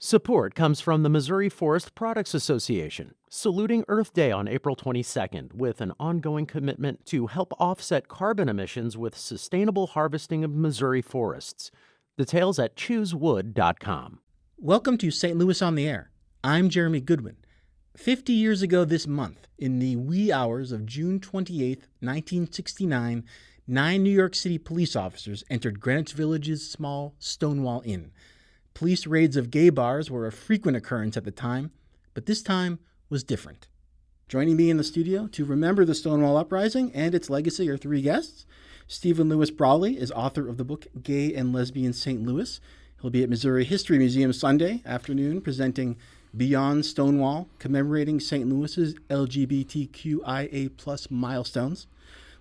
Support comes from the Missouri Forest Products Association, saluting Earth Day on April 22nd with an ongoing commitment to help offset carbon emissions with sustainable harvesting of Missouri forests. Details at choosewood.com. Welcome to St. Louis on the Air. I'm Jeremy Goodwin. 50 years ago this month, in the wee hours of June 28, 1969, 9 New York City police officers entered Greenwich Village's small Stonewall Inn. Police raids of gay bars were a frequent occurrence at the time, but this time was different. Joining me in the studio to remember the Stonewall Uprising and its legacy are 3 guests. Steven Louis Brawley is author of the book Gay and Lesbian St. Louis. He'll be at Missouri History Museum Sunday afternoon presenting Beyond Stonewall, commemorating St. Louis's LGBTQIA+ milestones.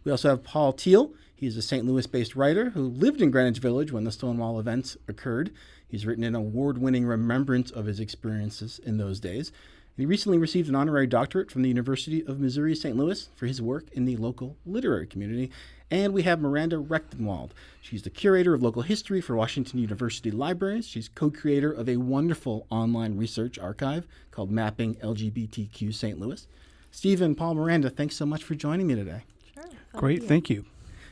We also have Paul Thiel. He's a St. Louis-based writer who lived in Greenwich Village when the Stonewall events occurred. He's written an award-winning remembrance of his experiences in those days. And he recently received an honorary doctorate from the University of Missouri St. Louis for his work in the local literary community. And we have Miranda Rectenwald. She's the curator of local history for Washington University Libraries. She's co-creator of a wonderful online research archive called Mapping LGBTQ St. Louis. Steven, Paul, Miranda, thanks so much for joining me today. Sure. Great, thank you.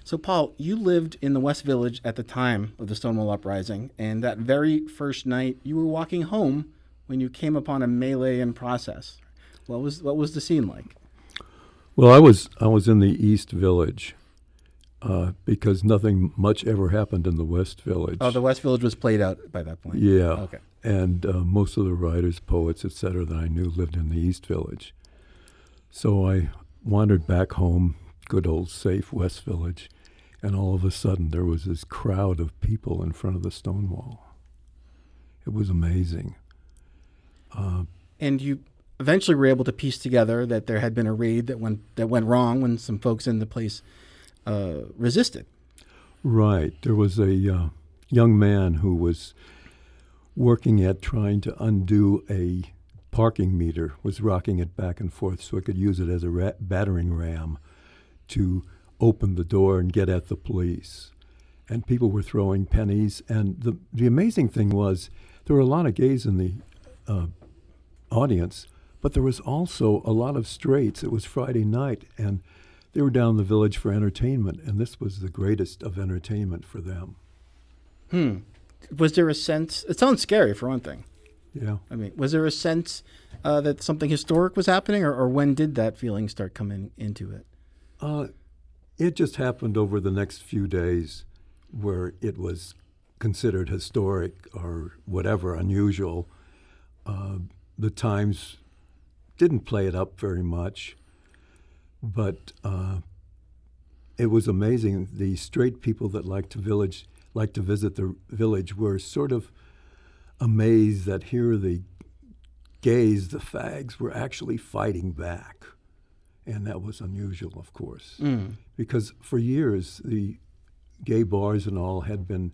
So, Paul, you lived in the West Village at the time of the Stonewall Uprising, and that very first night you were walking home when you came upon a melee in process. What was the scene like? Well, I was in the East Village because nothing much ever happened in the West Village. Oh, the West Village was played out by that point. Yeah. Okay. And most of the writers, poets, etc. that I knew lived in the East Village. So I wandered back home, good old safe West Village, and all of a sudden there was this crowd of people in front of the Stonewall. It was amazing. And you eventually were able to piece together that there had been a raid that went wrong when some folks in the place resisted. Right. There was a young man who was working at trying to undo a parking meter, was rocking it back and forth so it could use it as a battering ram to open the door and get at the police. And people were throwing pennies. And the amazing thing was there were a lot of gays in the audience, but there was also a lot of straights. It was Friday night, and they were down in the village for entertainment, and this was the greatest of entertainment for them. Was there a sense, it sounds scary for one thing. Yeah. I mean, was there a sense that something historic was happening, or when did that feeling start coming into it? It just happened over the next few days where it was considered historic or whatever, unusual. The Times didn't play it up very much, but it was amazing. The straight people that liked to visit the village were sort of amazed that here the gays, the fags, were actually fighting back. And that was unusual, of course, because for years the gay bars and all had been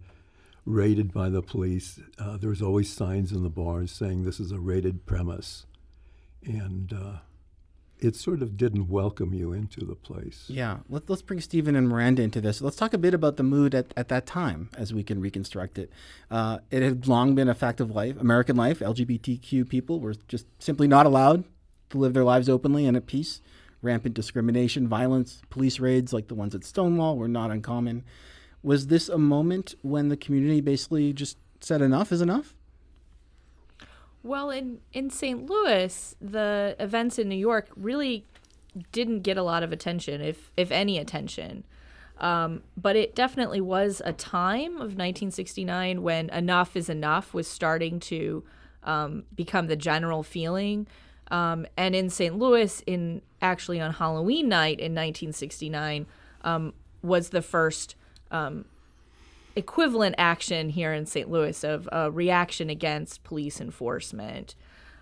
raided by the police. There was always signs in the bars saying this is a raided premise. And it sort of didn't welcome you into the place. Yeah. Let's bring Steven and Miranda into this. Let's talk a bit about the mood at that time as we can reconstruct it. It had long been a fact of life, American life. LGBTQ people were just simply not allowed to live their lives openly and at peace. Rampant discrimination, violence, police raids like the ones at Stonewall were not uncommon. Was this a moment when the community basically just said enough is enough? Well, in St. Louis, the events in New York really didn't get a lot of attention, if any attention. But it definitely was a time of 1969 when enough is enough was starting to become the general feeling. And in St. Louis, actually on Halloween night in 1969, was the first equivalent action here in St. Louis of a reaction against police enforcement.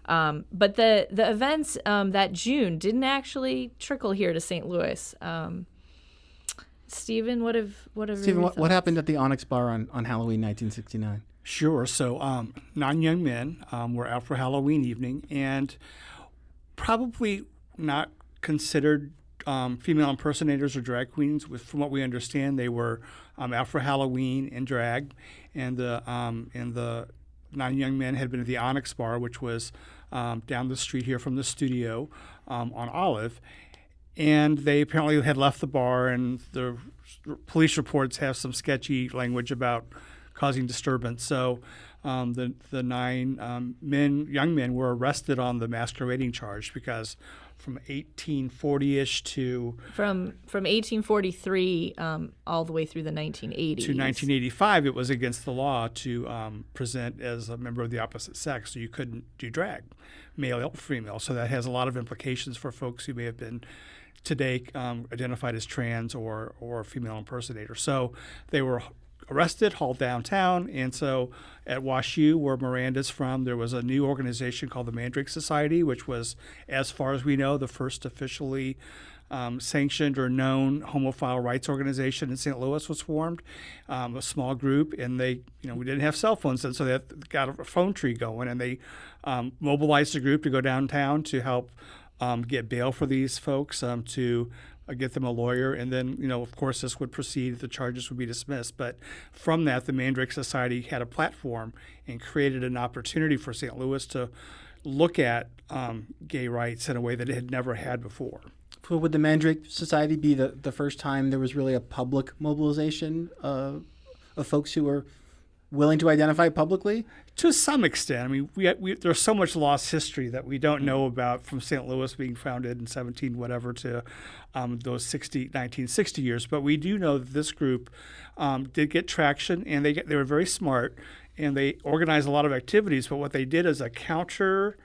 But the events that June didn't actually trickle here to St. Louis. Steven, what happened at the Onyx Bar on Halloween 1969? Sure. So 9 young men were out for Halloween evening and probably not considered female impersonators or drag queens. From what we understand, they were out for Halloween in drag, and the 9 young men had been at the Onyx Bar, which was down the street here from the studio on Olive. And they apparently had left the bar, and the police reports have some sketchy language about causing disturbance. So the 9 young men were arrested on the masquerading charge because from 1840-ish to... From 1843 all the way through the 1980s. To 1985, it was against the law to present as a member of the opposite sex, so you couldn't do drag, male or female. So that has a lot of implications for folks who may have been today identified as trans or female impersonator. So they were arrested, hauled downtown, and so at WashU, where Miranda's from, there was a new organization called the Mandrake Society, which was, as far as we know, the first officially sanctioned or known homophile rights organization in St. Louis was formed, a small group, and they, we didn't have cell phones then, so they got a phone tree going, and they mobilized a group to go downtown to help get bail for these folks, to get them a lawyer, and then, of course, this would proceed. The charges would be dismissed. But from that, the Mandrake Society had a platform and created an opportunity for St. Louis to look at gay rights in a way that it had never had before. So would the Mandrake Society be the first time there was really a public mobilization of folks who were willing to identify publicly? To some extent. I mean, there's so much lost history that we don't know about from St. Louis being founded in 17 whatever to those 1960 years. But we do know that this group did get traction, and they were very smart, and they organized a lot of activities. But what they did is a counter,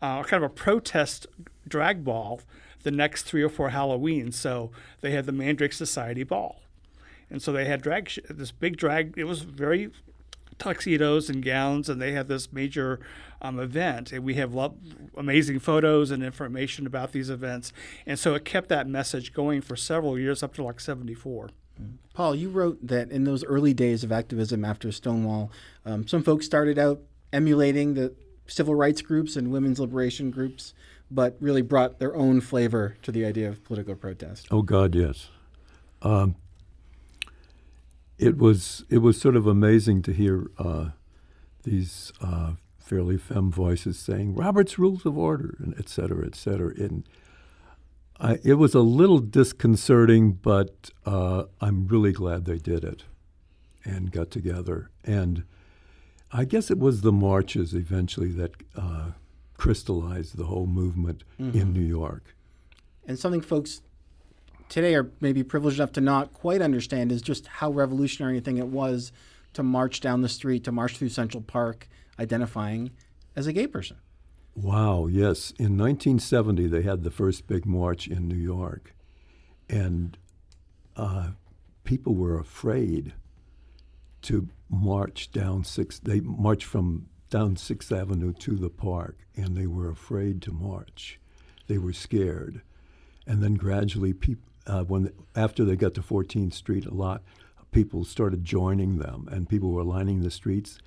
kind of a protest drag ball the next 3 or 4 Halloweens. So they had the Mandrake Society Ball. And so they had this big drag. It was very tuxedos and gowns, and they had this major event. And we have amazing photos and information about these events. And so it kept that message going for several years, up to like 74. Paul, you wrote that in those early days of activism after Stonewall, some folks started out emulating the civil rights groups and women's liberation groups, but really brought their own flavor to the idea of political protest. Oh, God, yes. It was sort of amazing to hear these fairly femme voices saying Robert's Rules of Order, and et cetera, et cetera. And it was a little disconcerting, but I'm really glad they did it and got together. And I guess it was the marches eventually that crystallized the whole movement in New York. And something folks today are maybe privileged enough to not quite understand is just how revolutionary a thing it was to march down the street, to march through Central Park, identifying as a gay person. Wow, yes. In 1970, they had the first big march in New York, and people were afraid to march down They marched from down 6th Avenue to the park, and they were afraid to march. They were scared. And then gradually, after they got to 14th Street, a lot of people started joining them, and people were lining the streets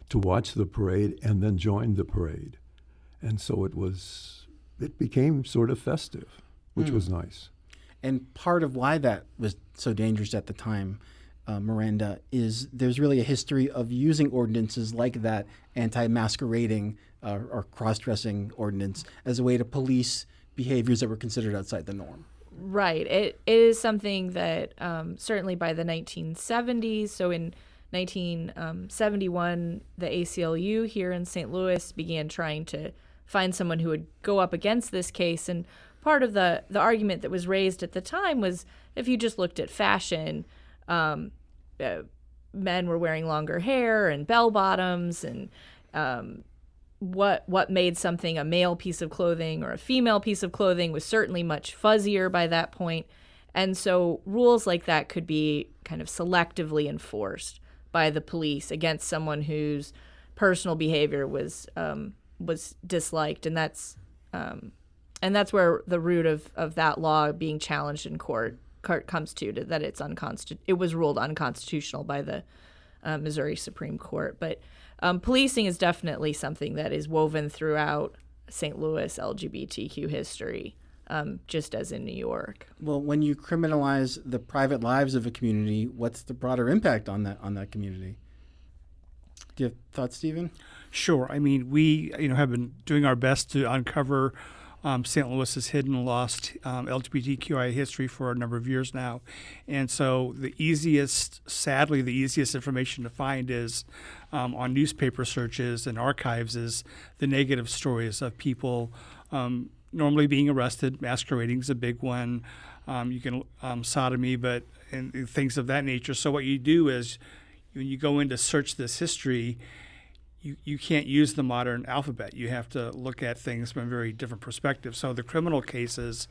to watch the parade and then joined the parade. And so it became sort of festive, which was nice. And part of why that was so dangerous at the time, Miranda, is there's really a history of using ordinances like that anti-masquerading or cross-dressing ordinance as a way to police behaviors that were considered outside the norm. Right. It is something that certainly by the 1970s, so in 1971, the ACLU here in St. Louis began trying to find someone who would go up against this case. And part of the argument that was raised at the time was if you just looked at fashion, men were wearing longer hair and bell bottoms, and what made something a male piece of clothing or a female piece of clothing was certainly much fuzzier by that point. And so rules like that could be kind of selectively enforced by the police against someone whose personal behavior was disliked. And that's where the root of that law being challenged in court comes to that it was ruled unconstitutional by the Missouri Supreme Court. But policing is definitely something that is woven throughout St. Louis LGBTQ history, just as in New York. Well, when you criminalize the private lives of a community, what's the broader impact on that community? Do you have thoughts, Steven? Sure. I mean, we have been doing our best to uncover St. Louis's hidden and lost LGBTQI history for a number of years now. And so sadly, the easiest information to find is on newspaper searches and archives is the negative stories of people normally being arrested. Masquerading is a big one. You can sodomy, and things of that nature. So what you do is when you go in to search this history, you can't use the modern alphabet. You have to look at things from a very different perspective. So the criminal cases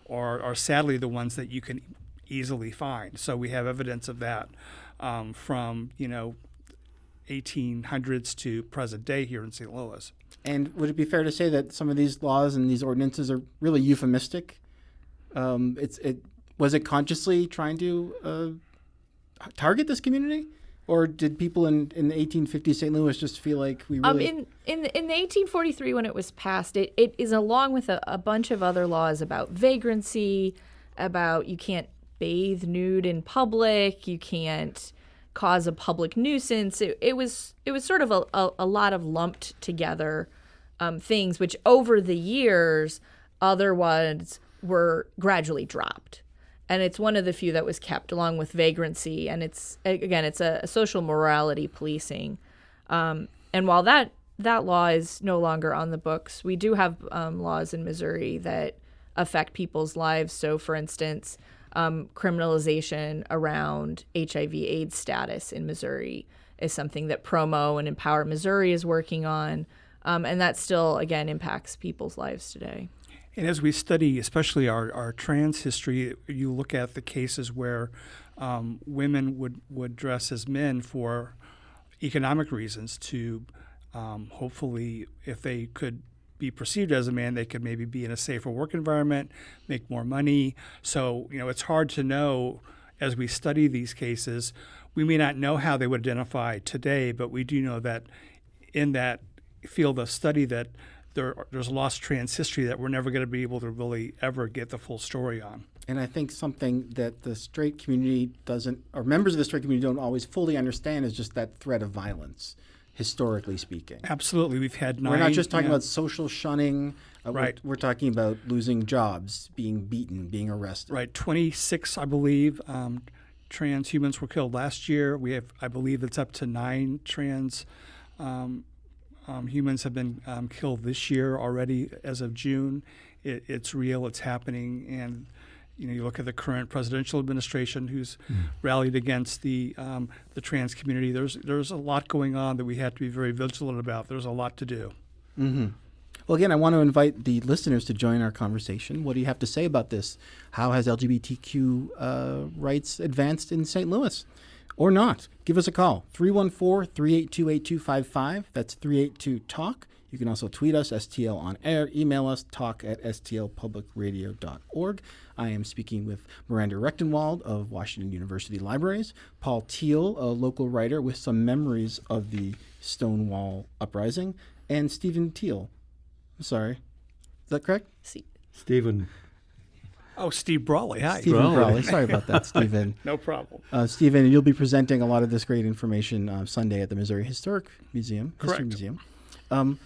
are sadly the ones that you can easily find. So we have evidence of that from 1800s to present day here in St. Louis. And would it be fair to say that some of these laws and these ordinances are really euphemistic? Was it consciously trying to target this community? Or did people in the 1850s St. Louis just feel like we really... In the 1843, when it was passed, it is along with a bunch of other laws about vagrancy, about you can't bathe nude in public, you can't cause a public nuisance. It was sort of a lot of lumped together things, which over the years, other ones were gradually dropped. And it's one of the few that was kept, along with vagrancy. And it's a social morality policing. And while that law is no longer on the books, we do have laws in Missouri that affect people's lives. So, for instance, criminalization around HIV/AIDS status in Missouri is something that Promo and Empower Missouri is working on. And that still, again, impacts people's lives today. And as we study, especially our trans history, you look at the cases where women would dress as men for economic reasons to hopefully, if they could be perceived as a man, they could maybe be in a safer work environment, make more money. So, it's hard to know as we study these cases. We may not know how they would identify today, but we do know that in that field of study that there's lost trans history that we're never going to be able to really ever get the full story on. And I think something that the straight community doesn't, or members of the straight community don't always fully understand, is just that threat of violence, historically speaking. Absolutely. We've had We're not just talking about social shunning. Right. We're talking about losing jobs, being beaten, being arrested. Right. 26, I believe, trans humans were killed last year. We have, I believe it's up to 9 trans humans have been killed this year already as of June. It's real. It's happening. And you look at the current presidential administration who's rallied against the trans community. There's a lot going on that we have to be very vigilant about. There's a lot to do. Mm-hmm. Well, again, I want to invite the listeners to join our conversation. What do you have to say about this? How has LGBTQ rights advanced in St. Louis? Or not? Give us a call, 314-382-8255. That's 382-TALK. You can also tweet us, STL on air, email us, talk@stlpublicradio.org. I am speaking with Miranda Rectenwald of Washington University Libraries, Paul Thiel, a local writer with some memories of the Stonewall Uprising, and Steven Thiel. I'm sorry. Is that correct? Stephen. Oh, Steve Brawley. Hi. Steven Brawley. Sorry about that, Steven. No problem. Steven, you'll be presenting a lot of this great information Sunday at the Missouri Historic Museum. Correct. History Museum.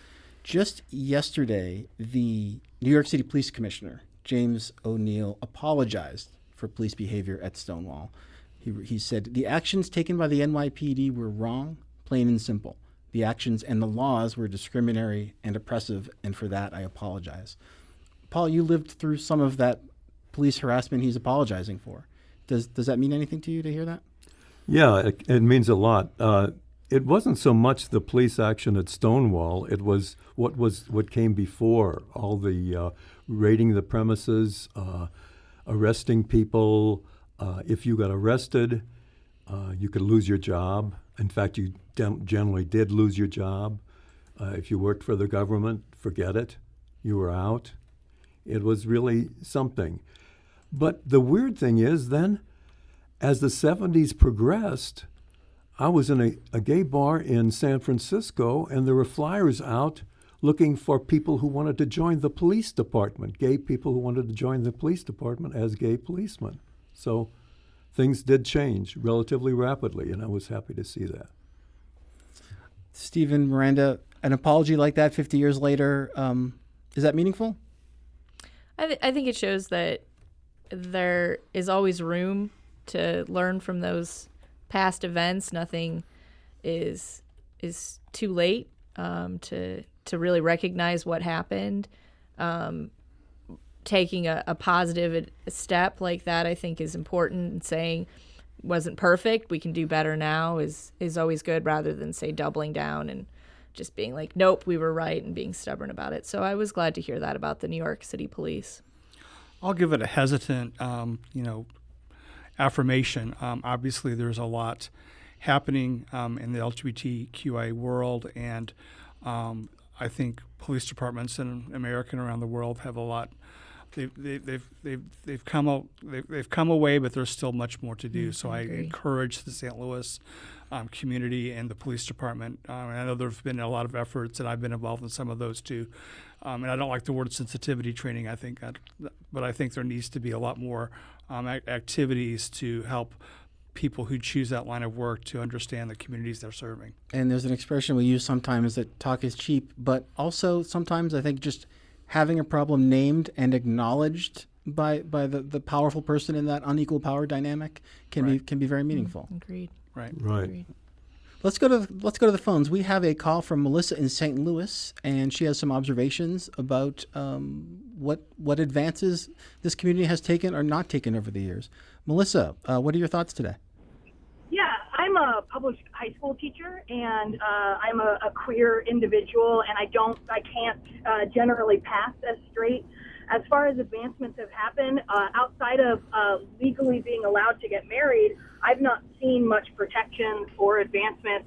Just yesterday, the New York City Police Commissioner, James O'Neill, apologized for police behavior at Stonewall. He said, the actions taken by the NYPD were wrong, plain and simple. The actions and the laws were discriminatory and oppressive, and for that I apologize. Paul, you lived through some of that police harassment he's apologizing for. Does that mean anything to you to hear that? Yeah, it means a lot. It wasn't so much the police action at Stonewall. It was what came before, all the raiding the premises, arresting people. If you got arrested, you could lose your job. In fact, you generally did lose your job. If you worked for the government, forget it. You were out. It was really something. But the weird thing is then, as the 70s progressed, I was in a gay bar in San Francisco, and there were flyers out looking for people who wanted to join the police department, gay people who wanted to join the police department as gay policemen. So things did change relatively rapidly, and I was happy to see that. Steven, Miranda, an apology like that 50 years later, is that meaningful? I think it shows that there is always room to learn from those past events. Nothing is too late to really recognize what happened. Taking a positive step like that, I think, is important. And saying wasn't perfect, we can do better now is always good, rather than say doubling down and just being like, nope, we were right, and being stubborn about it. So I was glad to hear that about the New York City Police. I'll give it a hesitant, affirmation. Obviously, there's a lot happening in the LGBTQI world, and I think police departments in America and around the world have a lot. They've come a way, but there's still much more to do. So I encourage the St. Louis community and the police department. I know there've been a lot of efforts, and I've been involved in some of those too. And I don't like the word sensitivity training. But I think there needs to be a lot more activities to help people who choose that line of work to understand the communities they're serving. And there's an expression we use sometimes that talk is cheap, but also sometimes I think just having a problem named and acknowledged by the powerful person in that unequal power dynamic can be very meaningful. Agreed. Right. Agreed. Let's go to the phones. We have a call from Melissa in St. Louis, and she has some observations about what advances this community has taken or not taken over the years. Melissa, what are your thoughts today? Yeah, I'm a public high school teacher, and I'm a queer individual, and I can't generally pass as straight. As far as advancements have happened, outside of legally being allowed to get married, I've not seen much protection or advancement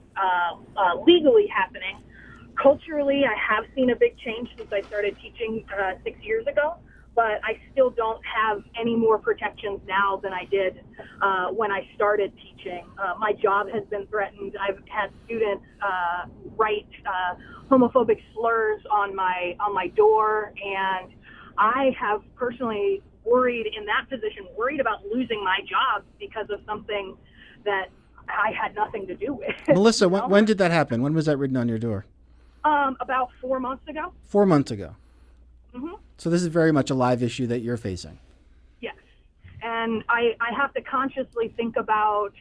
legally happening. Culturally, I have seen a big change since I started teaching 6 years ago, but I still don't have any more protections now than I did when I started teaching. My job has been threatened. I've had students write homophobic slurs on my door, and I have personally worried about losing my job because of something that I had nothing to do with. Melissa, when did that happen? When was that written on your door? About 4 months ago. 4 months ago. Mm-hmm. So this is very much a live issue that you're facing. Yes. And I have to consciously think about,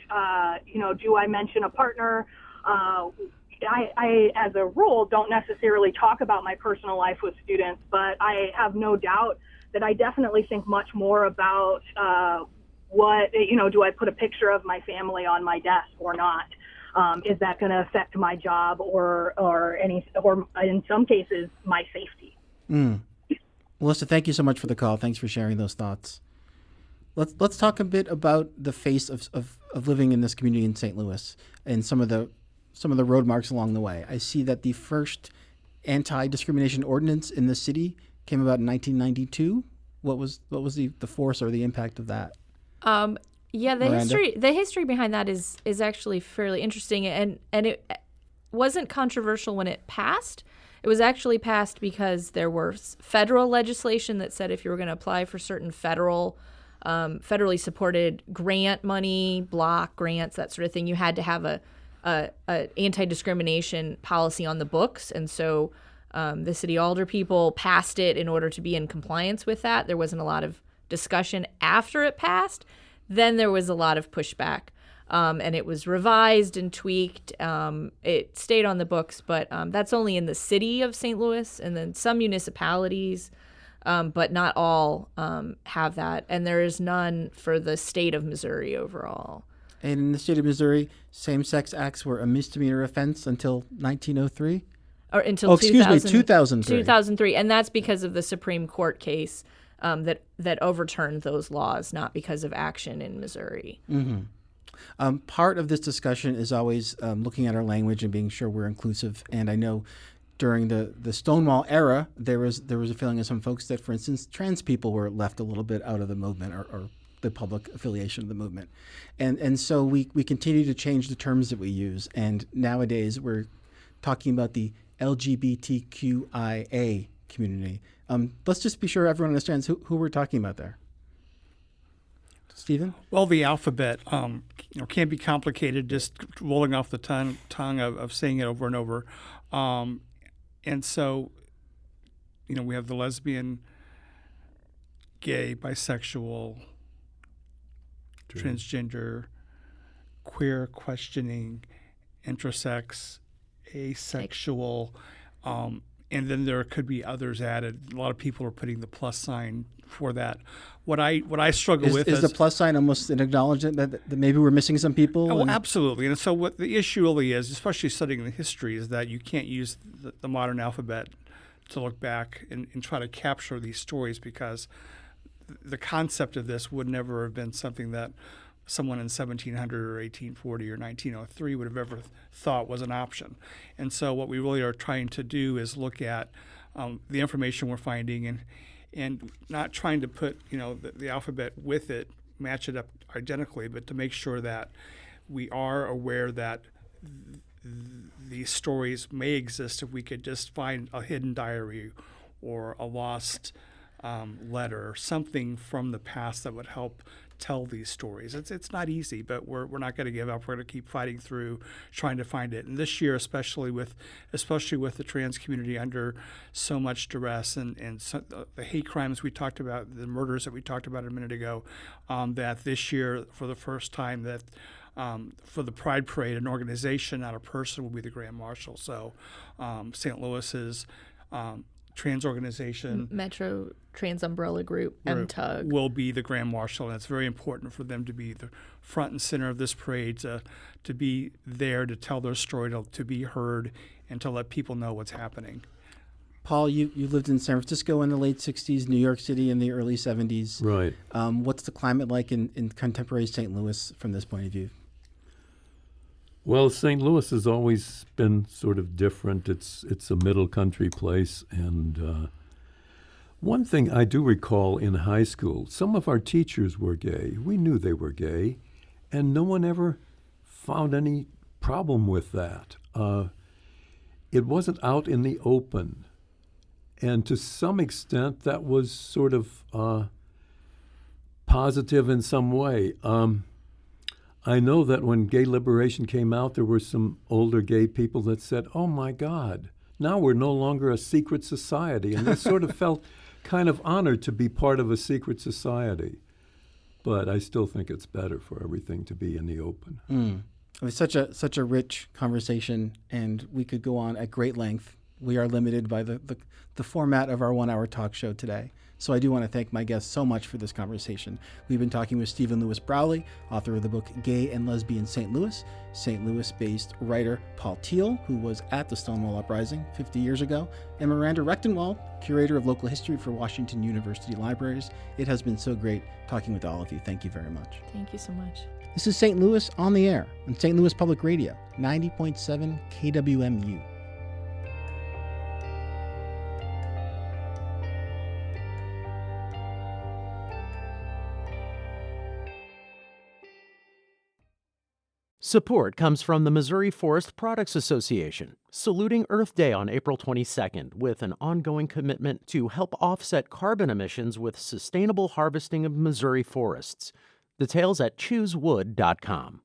do I mention a partner? I, as a rule, don't necessarily talk about my personal life with students, but I have no doubt that I definitely think much more about do I put a picture of my family on my desk or not? Is that going to affect my job or in some cases my safety? Melissa, thank you so much for the call. Thanks for sharing those thoughts. Let's talk a bit about the face of living in this community in St. Louis and some of the road marks along the way. I see that the first anti-discrimination ordinance in the city came about in 1992. What was the force or the impact of that? The Miranda? history behind that is actually fairly interesting, and it wasn't controversial when it passed. It was actually passed because there was federal legislation that said if you were going to apply for certain federally supported grant money, block grants, that sort of thing, you had to have a anti-discrimination policy on the books. And so the city alder people passed it in order to be in compliance with that. There wasn't a lot of discussion after it passed. Then there was a lot of pushback. And it was revised and tweaked. It stayed on the books, but that's only in the city of St. Louis, and then some municipalities, but not all have that. And there is none for the state of Missouri overall. And in the state of Missouri, same-sex acts were a misdemeanor offense until 1903? Or until 2003. 2003. And that's because of the Supreme Court case that overturned those laws, not because of action in Missouri. Mm-hmm. Part of this discussion is always looking at our language and being sure we're inclusive. And I know during the Stonewall era, there was a feeling of some folks that, for instance, trans people were left a little bit out of the movement or the public affiliation of the movement. And so we continue to change the terms that we use. And nowadays we're talking about the LGBTQIA community. Let's just be sure everyone understands who we're talking about there. Steven? Well, the alphabet can be complicated, just rolling off the tongue of saying it over and over. And so, we have the lesbian, gay, bisexual, transgender, queer, questioning, intersex, asexual, and then there could be others added. A lot of people are putting the plus sign for that. What I struggle with is the plus sign almost an acknowledgement that maybe we're missing some people? Oh, absolutely. And so what the issue really is, especially studying the history, is that you can't use the modern alphabet to look back and try to capture these stories, because the concept of this would never have been something that someone in 1700 or 1840 or 1903 would have ever thought was an option. And so what we really are trying to do is look at the information we're finding and not trying to put the alphabet with it, match it up identically, but to make sure that we are aware that these stories may exist if we could just find a hidden diary or a lost letter or something from the past that would help tell these stories. It's not easy, but we're not going to give up. We're going to keep fighting through, trying to find it. And this year, especially with the trans community under so much duress and so, the hate crimes we talked about, the murders that we talked about a minute ago, that this year, for the first time, that for the Pride Parade, an organization, not a person, will be the Grand Marshal. So St. Louis's trans organization, Metro Trans Umbrella Group, MTUG, will be the Grand Marshal, and it's very important for them to be the front and center of this parade, to be there to tell their story, to be heard, and to let people know what's happening. Paul, you lived in San Francisco in the late 60s, New York City in the early 70s. Right. What's the climate like in contemporary St. Louis from this point of view? Well, St. Louis has always been sort of different. It's a middle country place, and one thing I do recall in high school, some of our teachers were gay. We knew they were gay, and no one ever found any problem with that. It wasn't out in the open, and to some extent that was sort of positive in some way. I know that when gay liberation came out, there were some older gay people that said, "Oh my God, now we're no longer a secret society." And they sort of felt kind of honored to be part of a secret society. But I still think it's better for everything to be in the open. It was such a rich conversation, and we could go on at great length. We are limited by the format of our 1-hour talk show today. So I do want to thank my guests so much for this conversation. We've been talking with Steven Louis Brawley, author of the book Gay and Lesbian St. Louis-based writer Paul Thiel, who was at the Stonewall Uprising 50 years ago, and Miranda Rectenwald, curator of local history for Washington University Libraries. It has been so great talking with all of you. Thank you very much. Thank you so much. This is St. Louis on the Air on St. Louis Public Radio, 90.7 KWMU. Support comes from the Missouri Forest Products Association, saluting Earth Day on April 22nd with an ongoing commitment to help offset carbon emissions with sustainable harvesting of Missouri forests. Details at choosewood.com.